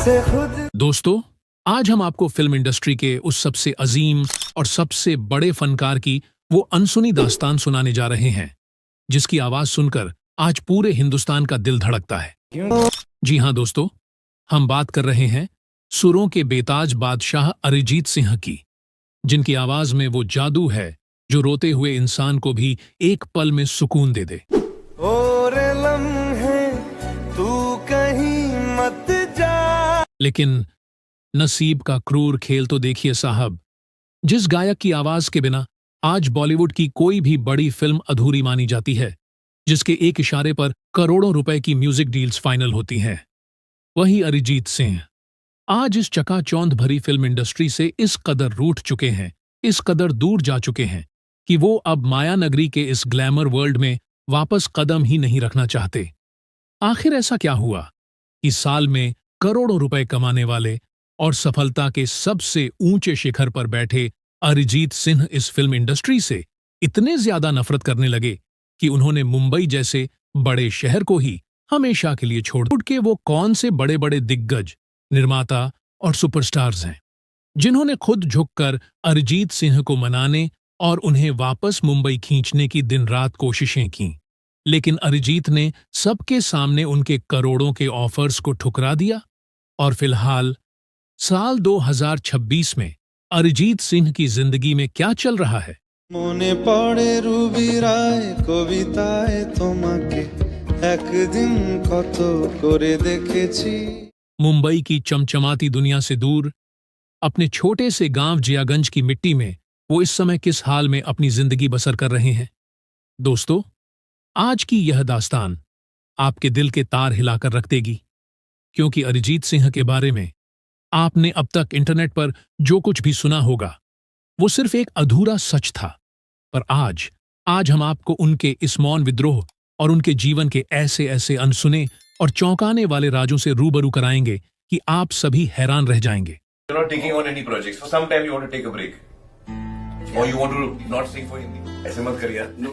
दोस्तों, आज हम आपको फिल्म इंडस्ट्री के उस सबसे अजीम और सबसे बड़े फनकार की वो अनसुनी दास्तान सुनाने जा रहे हैं जिसकी आवाज सुनकर आज पूरे हिंदुस्तान का दिल धड़कता है। जी हाँ दोस्तों, हम बात कर रहे हैं सुरों के बेताज बादशाह अरिजीत सिंह की, जिनकी आवाज में वो जादू है जो रोते हुए इंसान को भी एक पल में सुकून दे दे। और लम्हे तू कहीं मत जा। लेकिन नसीब का क्रूर खेल तो देखिए साहब, जिस गायक की आवाज के बिना आज बॉलीवुड की कोई भी बड़ी फिल्म अधूरी मानी जाती है, जिसके एक इशारे पर करोड़ों रुपए की म्यूजिक डील्स फाइनल होती हैं, वही अरिजीत सिंह आज इस चकाचौंध भरी फिल्म इंडस्ट्री से इस कदर रूठ चुके हैं, इस कदर दूर जा चुके हैं कि वो अब माया नगरी के इस ग्लैमर वर्ल्ड में वापस कदम ही नहीं रखना चाहते। आखिर ऐसा क्या हुआ कि साल में करोड़ों रुपए कमाने वाले और सफलता के सबसे ऊंचे शिखर पर बैठे अरिजीत सिंह इस फिल्म इंडस्ट्री से इतने ज्यादा नफरत करने लगे कि उन्होंने मुंबई जैसे बड़े शहर को ही हमेशा के लिए छोड़ के वो कौन से बड़े बड़े दिग्गज, निर्माता और सुपरस्टार्स हैं जिन्होंने खुद झुककर अरिजीत सिंह को मनाने और उन्हें वापस मुंबई खींचने की दिन रात कोशिशें की, लेकिन अरिजीत ने सबके सामने उनके करोड़ों के ऑफर्स को ठुकरा दिया। और फिलहाल साल 2026 में अरिजीत सिंह की जिंदगी में क्या चल रहा है? মনে পড়ে রুবি রায় কবিতায় তোমাকে একদিন কত করে দেখেছি। मुंबई की चमचमाती दुनिया से दूर अपने छोटे से गांव जियागंज की मिट्टी में वो इस समय किस हाल में अपनी जिंदगी बसर कर रहे हैं? दोस्तों, आज की यह दास्तान आपके दिल के तार हिलाकर रख देगी, क्योंकि अरिजीत सिंह के बारे में आपने अब तक इंटरनेट पर जो कुछ भी सुना होगा वो सिर्फ एक अधूरा सच था। पर आज हम आपको उनके इस मौन विद्रोह और उनके जीवन के ऐसे ऐसे अनसुने और चौंकाने वाले राजों से रूबरू कराएंगे कि आप सभी हैरान रह जाएंगे। You're not taking on any projects. For some time you want to take a break. Or you want to not sing for Hindi. ऐसे मत करिए। No.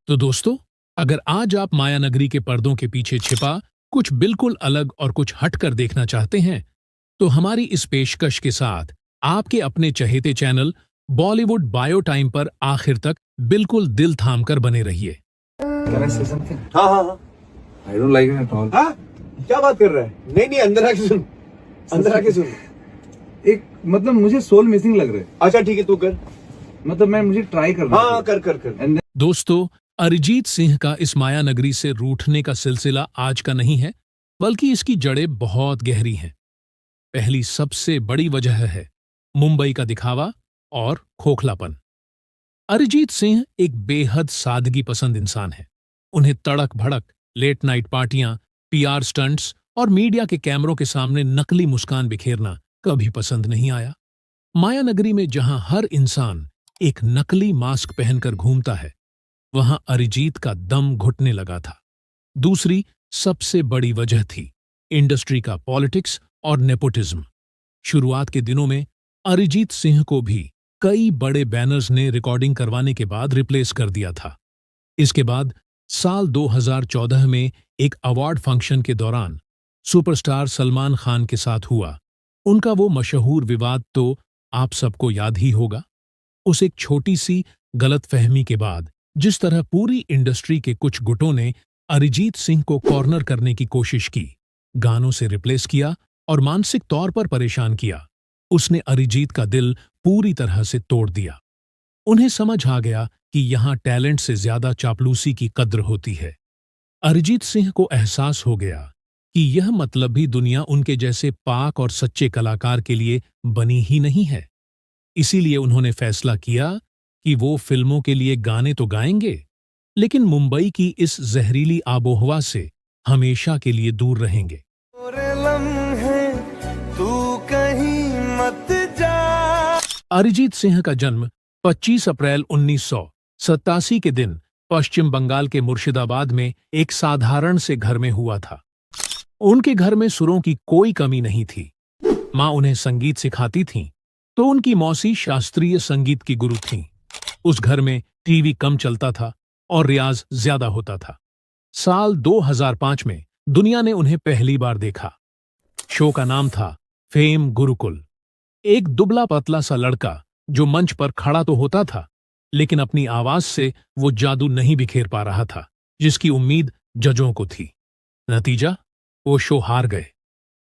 तो दोस्तों, अगर आज आप माया नगरी के पर्दों के पीछे छिपा कुछ बिल्कुल अलग और कुछ हटकर देखना चाहते हैं, तो हमारी इस पेशकश के साथ आपके अपने चहेते चैनल बॉलीवुड बायो टाइम पर आखिर तक बिल्कुल दिल थाम कर बने रहिए। Can I say something? हाँ हाँ हाँ। I don't like it at all. हाँ? क्या बात कर रहा है? नहीं नहीं, अंदर आके सुन, अंदर आके सुन। एक मतलब मुझे सोल मिसिंग लग रहा है। अच्छा ठीक है, तू कर। मतलब मुझे ट्राई करना हाँ कर कर कर। And दोस्तों, अरिजीत सिंह का इस माया नगरी से रूठने का सिलसिला आज का नहीं है, बल्कि इसकी जड़ें बहुत गहरी हैं। पहली सबसे बड़ी वजह है मुंबई का दिखावा और खोखलापन। अरिजीत सिंह एक बेहद सादगी पसंद इंसान है। उन्हें तड़क भड़क लेट नाइट पार्टियां, पीआर स्टंट्स और मीडिया के कैमरों के सामने नकली मुस्कान बिखेरना कभी पसंद नहीं आया। माया नगरी में जहां हर इंसान एक नकली मास्क पहनकर घूमता है, वहां अरिजीत का दम घुटने लगा था। दूसरी सबसे बड़ी वजह थी इंडस्ट्री का पॉलिटिक्स और नेपोटिज्म। शुरुआत के दिनों में अरिजीत सिंह को भी कई बड़े बैनर्स ने रिकॉर्डिंग करवाने के बाद रिप्लेस कर दिया था। इसके बाद साल 2014 में एक अवार्ड फंक्शन के दौरान सुपरस्टार सलमान खान के साथ हुआ उनका वो मशहूर विवाद तो आप सबको याद ही होगा। उस एक छोटी सी गलतफहमी के बाद जिस तरह पूरी इंडस्ट्री के कुछ गुटों ने अरिजीत सिंह को कॉर्नर करने की कोशिश की, गानों से रिप्लेस किया और मानसिक तौर पर परेशान किया, उसने अरिजीत का दिल पूरी तरह से तोड़ दिया। उन्हें समझ आ गया कि यहां टैलेंट से ज्यादा चापलूसी की कद्र होती है। अरिजीत सिंह को एहसास हो गया कि यह मतलब भी दुनिया उनके जैसे पाक और सच्चे कलाकार के लिए बनी ही नहीं है। इसीलिए उन्होंने फैसला किया कि वो फिल्मों के लिए गाने तो गाएंगे, लेकिन मुंबई की इस जहरीली आबोहवा से हमेशा के लिए दूर रहेंगे। और लम्हे तू कहीं मत जा। अरिजीत सिंह का जन्म 25 अप्रैल 1987 के दिन पश्चिम बंगाल के मुर्शिदाबाद में एक साधारण से घर में हुआ था। उनके घर में सुरों की कोई कमी नहीं थी। माँ उन्हें संगीत सिखाती थीं, तो उनकी मौसी शास्त्रीय संगीत की गुरु थीं। उस घर में टीवी कम चलता था और रियाज ज्यादा होता था। साल 2005 में दुनिया ने उन्हें पहली बार देखा। शो का नाम था फेम गुरुकुल। एक दुबला पतला सा लड़का जो मंच पर खड़ा तो होता था, लेकिन अपनी आवाज से वो जादू नहीं बिखेर पा रहा था जिसकी उम्मीद जजों को थी। नतीजा, वो शो हार गए।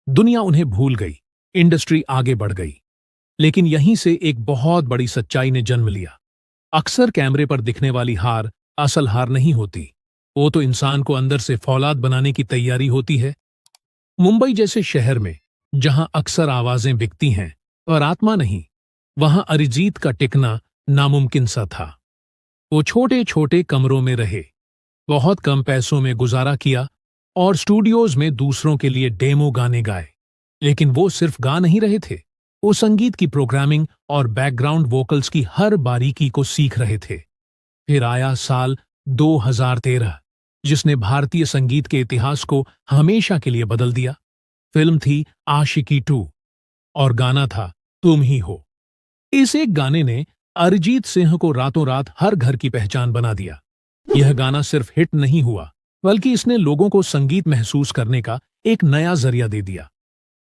दुनिया उन्हें भूल गई, इंडस्ट्री आगे बढ़ गई। लेकिन यहीं से एक बहुत बड़ी सच्चाई ने जन्म लिया। अक्सर कैमरे पर दिखने वाली हार असल हार नहीं होती, वो तो इंसान को अंदर से फौलाद बनाने की तैयारी होती है। मुंबई जैसे शहर में जहां अक्सर आवाजें बिकती हैं पर आत्मा नहीं, वहां अरिजीत का टिकना नामुमकिन सा था। वो छोटे छोटे कमरों में रहे, बहुत कम पैसों में गुजारा किया और स्टूडियोज में दूसरों के लिए डेमो गाने गाए। लेकिन वो सिर्फ गा नहीं रहे थे, वो संगीत की प्रोग्रामिंग और बैकग्राउंड वोकल्स की हर बारीकी को सीख रहे थे। फिर आया साल 2013, जिसने भारतीय संगीत के इतिहास को हमेशा के लिए बदल दिया। फिल्म थी आशिकी 2 और गाना था तुम ही हो। इस एक गाने ने अरिजीत सिंह को रातों रात हर घर की पहचान बना दिया। यह गाना सिर्फ हिट नहीं हुआ, बल्कि इसने लोगों को संगीत महसूस करने का एक नया जरिया दे दिया।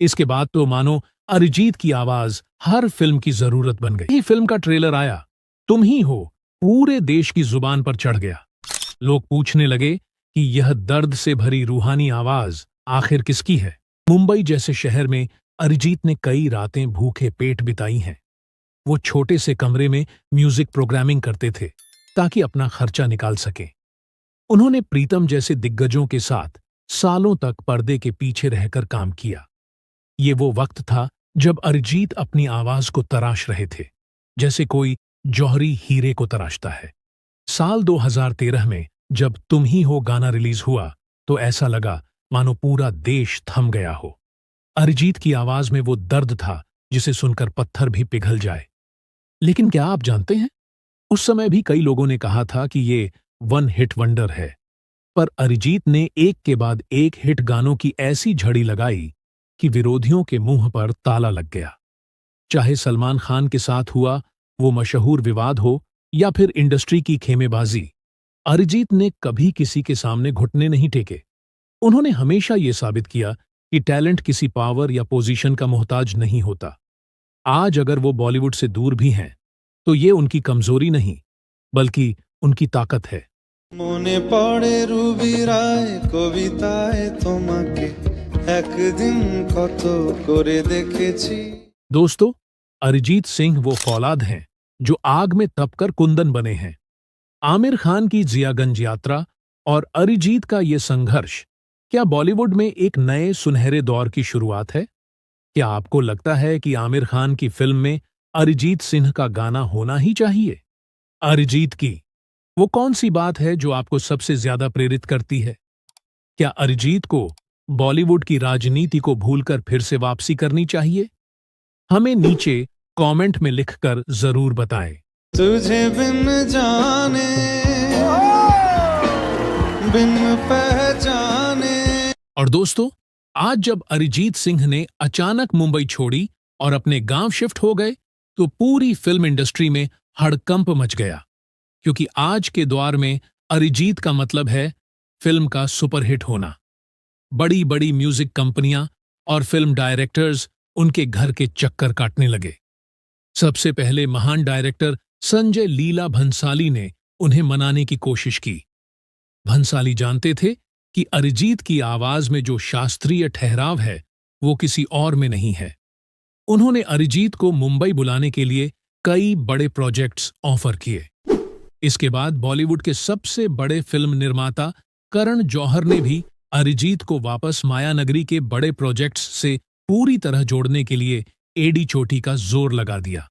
इसके बाद तो मानो अरिजीत की आवाज हर फिल्म की जरूरत बन गई। फिल्म का ट्रेलर आया, तुम ही हो पूरे देश की जुबान पर चढ़ गया। लोग पूछने लगे कि यह दर्द से भरी रूहानी आवाज आखिर किसकी है। मुंबई जैसे शहर में अरिजीत ने कई रातें भूखे पेट बिताई हैं। वो छोटे से कमरे में म्यूजिक प्रोग्रामिंग करते थे ताकि अपना खर्चा निकाल सकें। उन्होंने प्रीतम जैसे दिग्गजों के साथ सालों तक पर्दे के पीछे रहकर काम किया। ये वो वक्त था जब अरिजीत अपनी आवाज को तराश रहे थे, जैसे कोई जौहरी हीरे को तराशता है। साल 2013 में जब तुम ही हो गाना रिलीज हुआ तो ऐसा लगा मानो पूरा देश थम गया हो। अरिजीत की आवाज में वो दर्द था जिसे सुनकर पत्थर भी पिघल जाए। लेकिन क्या आप जानते हैं, उस समय भी कई लोगों ने कहा था कि ये वन हिट वंडर है। पर अरिजीत ने एक के बाद एक हिट गानों की ऐसी झड़ी लगाई कि विरोधियों के मुंह पर ताला लग गया। चाहे सलमान खान के साथ हुआ वो मशहूर विवाद हो या फिर इंडस्ट्री की खेमेबाजी, अरिजीत ने कभी किसी के सामने घुटने नहीं टेके। उन्होंने हमेशा ये साबित किया कि टैलेंट किसी पावर या पोजीशन का मोहताज नहीं होता। आज अगर वो बॉलीवुड से दूर भी हैं, तो ये उनकी कमजोरी नहीं, बल्कि उनकी ताकत है। মনে পড়ে রুবি রায় কবিতায় তোমাকে একদিন কত করে দেখেছি। दोस्तों, अरिजीत सिंह वो फौलाद हैं जो आग में तपकर कुंदन बने हैं। आमिर खान की जियागंज यात्रा और अरिजीत का ये संघर्ष क्या बॉलीवुड में एक नए सुनहरे दौर की शुरुआत है? क्या आपको लगता है कि आमिर खान की फिल्म में अरिजीत सिंह का गाना होना ही चाहिए? अरिजीत की वो कौन सी बात है जो आपको सबसे ज्यादा प्रेरित करती है? क्या अरिजीत को बॉलीवुड की राजनीति को भूलकर फिर से वापसी करनी चाहिए? हमें नीचे कमेंट में लिखकर जरूर बताएं। तुझे बिन जाने बिन पहचाने। और दोस्तों, आज जब अरिजीत सिंह ने अचानक मुंबई छोड़ी और अपने गांव शिफ्ट हो गए, तो पूरी फिल्म इंडस्ट्री में हड़कंप मच गया। क्योंकि आज के दौर में अरिजीत का मतलब है फिल्म का सुपरहिट होना। बड़ी बड़ी म्यूजिक कंपनियां और फिल्म डायरेक्टर्स उनके घर के चक्कर काटने लगे। सबसे पहले महान डायरेक्टर संजय लीला भंसाली ने उन्हें मनाने की कोशिश की। भंसाली जानते थे कि अरिजीत की आवाज में जो शास्त्रीय ठहराव है वो किसी और में नहीं है। उन्होंने अरिजीत को मुंबई बुलाने के लिए कई बड़े प्रोजेक्ट्स ऑफर किए। इसके बाद बॉलीवुड के सबसे बड़े फिल्म निर्माता करण जौहर ने भी अरिजीत को वापस मायानगरी के बड़े प्रोजेक्ट्स से पूरी तरह जोड़ने के लिए एडी चोटी का जोर लगा दिया।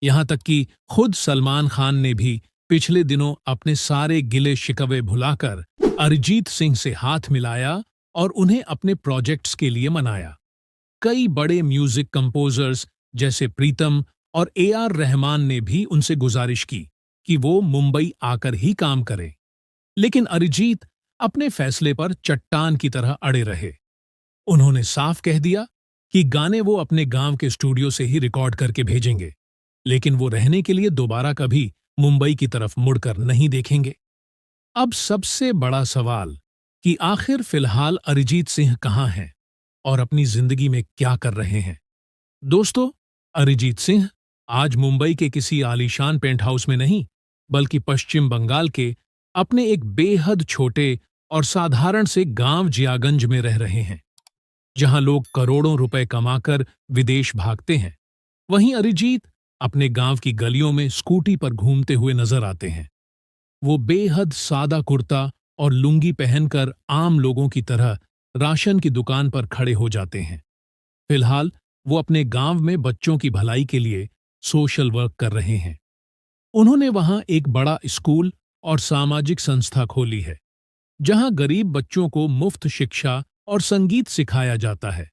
यहां तक कि खुद सलमान खान ने भी पिछले दिनों अपने सारे गिले शिकवे भुलाकर अरिजीत सिंह से हाथ मिलाया और उन्हें अपने प्रोजेक्ट्स के लिए मनाया। कई बड़े म्यूजिक कंपोजर्स जैसे प्रीतम और AR रहमान ने भी उनसे गुजारिश की कि वो मुंबई आकर ही काम करें। लेकिन अरिजीत अपने फैसले पर चट्टान की तरह अड़े रहे। उन्होंने साफ कह दिया कि गाने वो अपने गांव के स्टूडियो से ही रिकॉर्ड करके भेजेंगे, लेकिन वो रहने के लिए दोबारा कभी मुंबई की तरफ मुड़कर नहीं देखेंगे। अब सबसे बड़ा सवाल कि आखिर फिलहाल अरिजीत सिंह कहाँ हैं? और अपनी जिंदगी में क्या कर रहे हैं। दोस्तों, अरिजीत सिंह आज मुंबई के किसी आलीशान पेंट हाउस में नहीं, बल्कि पश्चिम बंगाल के अपने एक बेहद छोटे और साधारण से गांव जियागंज में रह रहे हैं, जहां लोग करोड़ों रुपए कमाकर विदेश भागते हैं। वहीं अरिजीत अपने गांव की गलियों में स्कूटी पर घूमते हुए नजर आते हैं। वो बेहद सादा कुर्ता और लुंगी पहनकर आम लोगों की तरह राशन की दुकान पर खड़े हो जाते हैं। फिलहाल वो अपने गांव में बच्चों की भलाई के लिए सोशल वर्क कर रहे हैं। उन्होंने वहां एक बड़ा स्कूल और सामाजिक संस्था खोली है, जहां गरीब बच्चों को मुफ्त शिक्षा और संगीत सिखाया जाता है।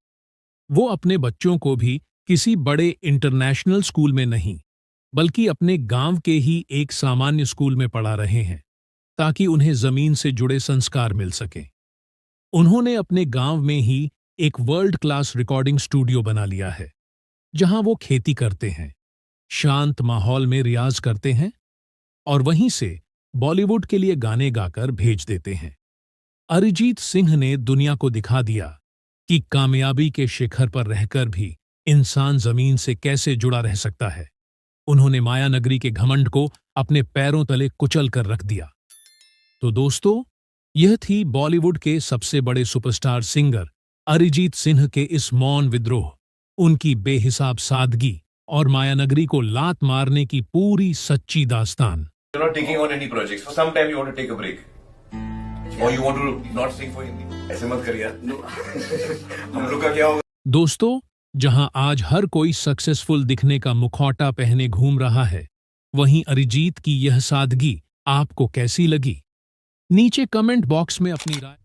वो अपने बच्चों को भी किसी बड़े इंटरनेशनल स्कूल में नहीं, बल्कि अपने गांव के ही एक सामान्य स्कूल में पढ़ा रहे हैं, ताकि उन्हें जमीन से जुड़े संस्कार मिल सकें। उन्होंने अपने गांव में ही एक वर्ल्ड क्लास रिकॉर्डिंग स्टूडियो बना लिया है, जहां वो खेती करते हैं, शांत माहौल में रियाज करते हैं और वहीं से बॉलीवुड के लिए गाने गाकर भेज देते हैं। अरिजीत सिंह ने दुनिया को दिखा दिया कि कामयाबी के शिखर पर रहकर भी इंसान जमीन से कैसे जुड़ा रह सकता है। उन्होंने माया नगरी के घमंड को अपने पैरों तले कुचल कर रख दिया। तो दोस्तों, यह थी बॉलीवुड के सबसे बड़े सुपरस्टार सिंगर अरिजीत सिंह के इस मौन विद्रोह, उनकी बेहिसाब सादगी और माया नगरी को लात मारने की पूरी सच्ची दास्तान। You're not taking on any projects. For some time you want to take a break. Or you want to not sing for Hindi. ऐसे मत कर यार. हम लोग का क्या होगा? दोस्तों, जहां आज हर कोई सक्सेसफुल दिखने का मुखौटा पहने घूम रहा है, वहीं अरिजीत की यह सादगी आपको कैसी लगी? नीचे कमेंट बॉक्स में अपनी राय